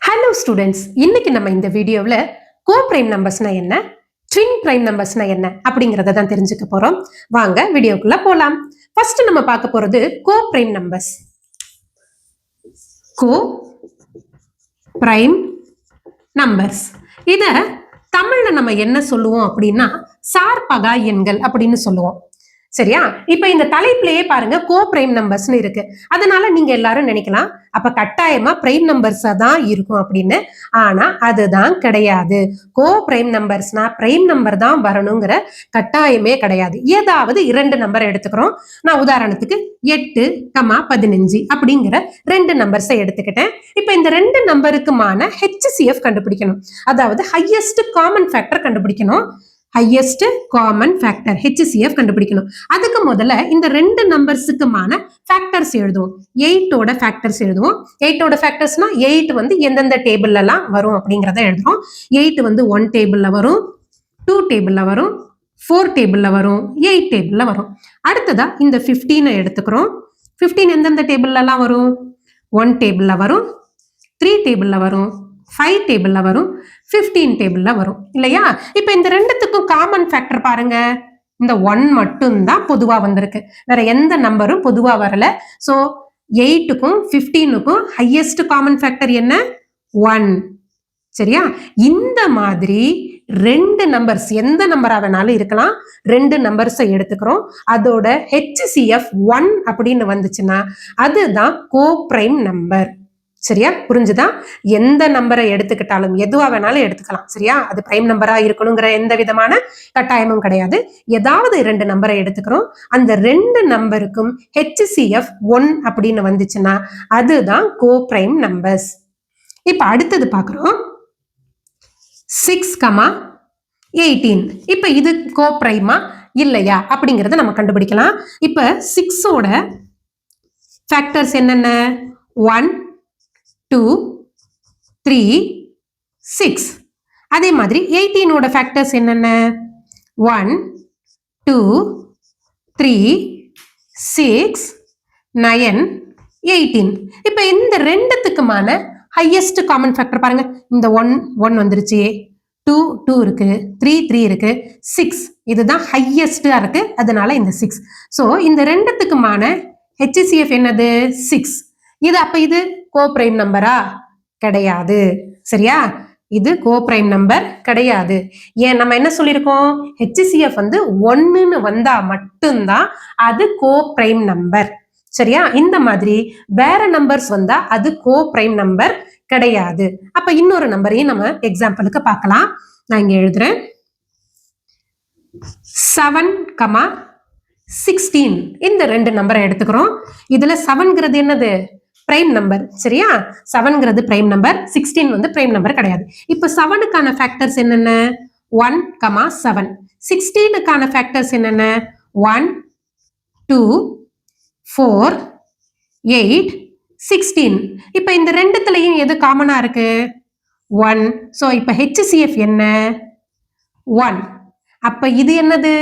Hello students, இன்னைக்கு நம்ம இந்த வீடியோவில் கோ பிரைம் நம்பர்ஸ்னா என்ன, ட்வின் பிரைம் நம்பர்ஸ்னா என்ன அப்படிங்கறத தான் தெரிஞ்சுக்க போறோம். வாங்க வீடியோக்குள்ள போலாம். ஃபர்ஸ்ட் நம்ம பார்க்க போறது கோ பிரைம் நம்பர்ஸ். கோ பிரைம் நம்பர்ஸ் இத தமிழ்ல நம்ம என்ன சொல்லுவோம் அப்படின்னா சார்பகா எண்கள் அப்படின்னு சொல்லுவோம். சரியா? இப்ப இந்த தலைப்பிலேயே பாருங்க கோ பிரைம் நம்பர்ஸ்னு இருக்கு. அதனால நீங்க எல்லாரும் நினைக்கலாம் அப்ப கட்டாயமா பிரைம் நம்பர்ஸா தான் இருக்கும் அப்படின்னு. ஆனா அதுதான் கிடையாது. கோ பிரைம் நம்பர்ஸ்னா பிரைம் நம்பர் தான் வரணுங்கிற கட்டாயமே கிடையாது. ஏதாவது இரண்டு நம்பர் எடுத்துக்கிறோம். நான் உதாரணத்துக்கு 8, 15 அப்படிங்கிற ரெண்டு நம்பர்ஸை எடுத்துக்கிட்டேன். இப்ப இந்த ரெண்டு நம்பருக்குமான HCF கண்டுபிடிக்கணும். அதாவது ஹையஸ்ட் காமன் ஃபேக்டர் கண்டுபிடிக்கணும். ஹையஸ்ட் காமன் ஃபேக்டர் HCF கண்டுபிடிக்கணும். அதுக்கு முதல்ல இந்த ரெண்டு நம்பர்ஸுக்குமான ஃபேக்டர்ஸ் எழுதுவோம். 8ஓட ஃபேக்டர்ஸ் எழுதுவோம். 8ஓட ஃபேக்டர்ஸ்னா 8 வந்து எந்தெந்த டேபிள்ல எல்லாம் வரும் அப்படிங்கறத எழுதுறோம். 8 வந்து 1 டேபிள்ல வரும், 2 டேபிள்ல வரும், 4 டேபிள்ல வரும், 8 டேபிள்ல வரும். அடுத்ததா இந்த 15 எடுத்துக்கிறோம். 15 எந்தெந்த டேபிள்ல எல்லாம் வரும்? 1 டேபிள்ல வரும், 3 டேபிள்ல வரும், 5 டேபிள்ல வரும், 15 டேபிள்ல வரும் இல்லையா? இப்ப இந்த ரெண்டுத்துக்கும் காமன் ஃபேக்டர் பாருங்க. இந்த 1 மட்டும் தான் பொதுவா வந்திருக்கு. வேற எந்த நம்பரும் பொதுவா வரல. சோ 8க்கும் 15க்கும் ஹையஸ்ட் காமன் ஃபேக்டர் என்ன? 1. சரியா? இந்த மாதிரி ரெண்டு நம்பர்ஸ் எந்த நம்பரா வேணாலும் இருக்கலாம். ரெண்டு நம்பர்ஸை எடுத்துக்கிறோம். அதோட HCF 1 அப்படின்னு வந்துச்சுன்னா அதுதான் கோ பிரைம் நம்பர். சரியா? புரிஞ்சுதா? எந்த நம்பரை எடுத்துக்கிட்டாலும் எதுவா வேணாலும் எடுத்துக்கலாம். சரியா? அது பிரைம் நம்பரா இருக்கணுங்கிற எந்த விதமான கட்டாயமும் கிடையாது. ஏதாவது ரெண்டு நம்பரை எடுத்துக்கிறோம். அந்த ரெண்டு நம்பருக்கும் HCF 1 அப்படின்னு வந்துச்சுன்னா அதுதான் கோ பிரைம் நம்பர்ஸ். இப்ப அடுத்தது பார்க்கிறோம் 6, 18. இப்ப இது கோ பிரைமா இல்லையா அப்படிங்கறத நம்ம கண்டுபிடிக்கலாம். இப்ப 6ஓட ஃபேக்டர்ஸ் என்னென்ன? 1, 2, 3, 6. அதே மாதிரி 18ஓட ஃபேக்டர்ஸ் என்னென்ன? 1, 2, 3, 6, 9, 18. இப்ப இந்த ரெண்டுத்துக்குமான ஹையஸ்ட் காமன் ஃபேக்டர் பாருங்க. இந்த 1 வந்துருச்சு, 2 இருக்கு, 3 இருக்கு, 6 இதுதான் ஹையஸ்டா இருக்கு. அதனால இந்த 6. சோ இந்த ரெண்டுத்துக்குமான HCF என்னது? 6. இது அப்ப இது கோ பிரைம் நம்பரா? கிடையாது. சரியா? இது கோ பிரைம் நம்பர் கிடையாது. ஏன் நம்ம என்ன சொல்லியிருக்கோம்? HCF வந்து 1ன்னு வந்தா மட்டும்தான் அது கோ பிரைம் நம்பர். சரியா? இந்த மாதிரி வேற நம்பர்ஸ் வந்தா அது கோ பிரைம் நம்பர் கிடையாது. அப்ப இன்னொரு நம்பரையும் நம்ம எக்ஸாம்பிளுக்கு பார்க்கலாம். நான் இங்க எழுதுறேன். 7, 16 இந்த ரெண்டு நம்பரை எடுத்துக்கிறோம். இதுல 7ங்கிறது என்னது? Prime number. சரியா? 7ங்கிறது பிரைம் நம்பர், 16 வந்து பிரைம் நம்பர் கிடையாது. இப்ப 7க்கான ஃபேக்டர்ஸ் என்னென்ன? 1, 7. 16க்கான ஃபேக்டர்ஸ் என்னென்ன? 1, 2, 4, 8, 16. இப்ப இந்த ரெண்டுத்துலயும் எது காமனா இருக்கு? 1. சோ இப்ப HCF என்ன? 1. அப்ப இது என்னது?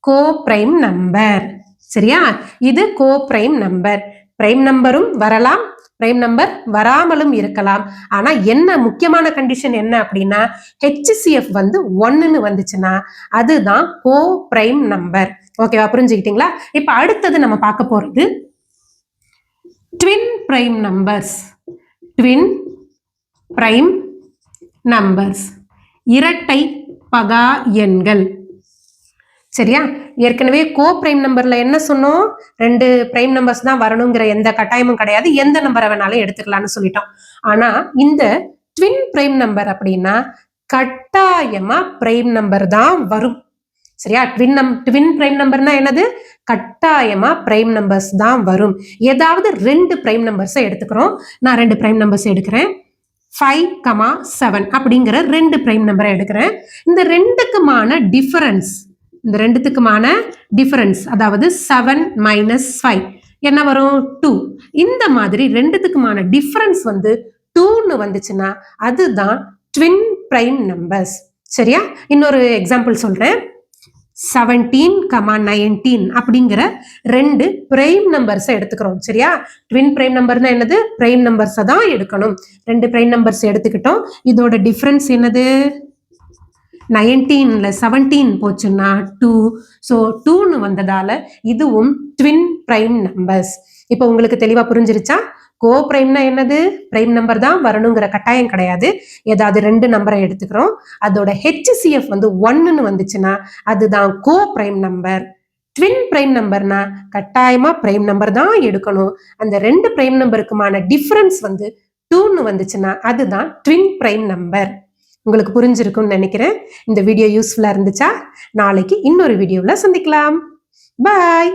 கோ பிரைம் நம்பர். சரியா? இது கோ பிரைம் நம்பர். பிரைம் நம்பரும் வரலாம், பிரைம் நம்பர் வராமலும் இருக்கலாம். ஆனா என்ன முக்கியமான கண்டிஷன் என்ன அப்படின்னா HCF வந்து 1ன்னு வந்துச்சுன்னா அதுதான் கோ பிரைம் நம்பர். ஓகேவா? புரிஞ்சுக்கிட்டீங்களா? இப்ப அடுத்தது நம்ம பார்க்க போறது twin prime numbers. Twin prime numbers இரட்டை பகா எண்கள். சரியா? ஏற்கனவே கோ பிரைம் நம்பர்ல என்ன சொன்னோம்? ரெண்டு பிரைம் நம்பர்ஸ் தான் வரணுங்கிற எந்த கட்டாயமும் கிடையாது. எந்த நம்பரை வேணாலும் எடுத்துக்கலாம்னு சொல்லிட்டோம். ஆனா இந்த ட்வின் பிரைம் நம்பர் அப்படின்னா கட்டாயமா பிரைம் நம்பர் தான் வரும். சரியா? ட்வின் பிரைம் நம்பர்னா என்னது? கட்டாயமா பிரைம் நம்பர்ஸ் தான் வரும். ஏதாவது ரெண்டு பிரைம் நம்பர்ஸை எடுத்துக்கிறோம். நான் ரெண்டு பிரைம் நம்பர்ஸ் எடுக்கிறேன். 5, 7 அப்படிங்கிற ரெண்டு பிரைம் நம்பரை எடுக்கிறேன். இந்த ரெண்டுக்குமான டிஃபரன்ஸ், இந்த ரெண்டுத்துக்குமான டிஃபரன்ஸ் அதாவது 7 - 5 என்ன வரும்? 2. இந்த மாதிரி ரெண்டுத்துக்குமான டிஃபரன்ஸ் வந்து 2ன்னு வந்துச்சுன்னா அதுதான் ட்வின் பிரைம் நம்பர்ஸ். சரியா? இன்னொரு எக்ஸாம்பிள் சொல்றேன். 17,19 அப்படிங்கிற ரெண்டு பிரைம் நம்பர்ஸ் எடுத்துக்கிறோம். சரியா? ட்வின் பிரைம் நம்பர்னா என்னது? பிரைம் நம்பர்ஸை தான் எடுக்கணும். ரெண்டு பிரைம் நம்பர்ஸ் எடுத்துக்கிட்டோம். இதோட டிஃபரன்ஸ் என்னது? 19ல 17 போச்சுன்னா 2. ஸோ 2ன்னு வந்ததால இதுவும் ட்வின் பிரைம் நம்பர்ஸ். இப்போ உங்களுக்கு தெளிவா புரிஞ்சிருச்சா? கோ பிரைம்னா என்னது? பிரைம் நம்பர் தான் வரணுங்கிற கட்டாயம் கிடையாது. ஏதாவது ரெண்டு நம்பரை எடுத்துக்கிறோம். அதோட HCF வந்து 1ன்னு வந்துச்சுன்னா அதுதான் கோ பிரைம் நம்பர். ட்வின் பிரைம் நம்பர்னா கட்டாயமா பிரைம் நம்பர் தான் எடுக்கணும். அந்த ரெண்டு பிரைம் நம்பருக்குமான டிஃபரன்ஸ் வந்து 2ன்னு வந்துச்சுன்னா அதுதான் ட்வின் பிரைம் நம்பர். உங்களுக்கு புரிஞ்சிருக்கும்னு நினைக்கிறேன். இந்த வீடியோ யூஸ்ஃபுல்லா இருந்துச்சா? நாளைக்கு இன்னொரு வீடியோவில் சந்திக்கலாம். பாய்.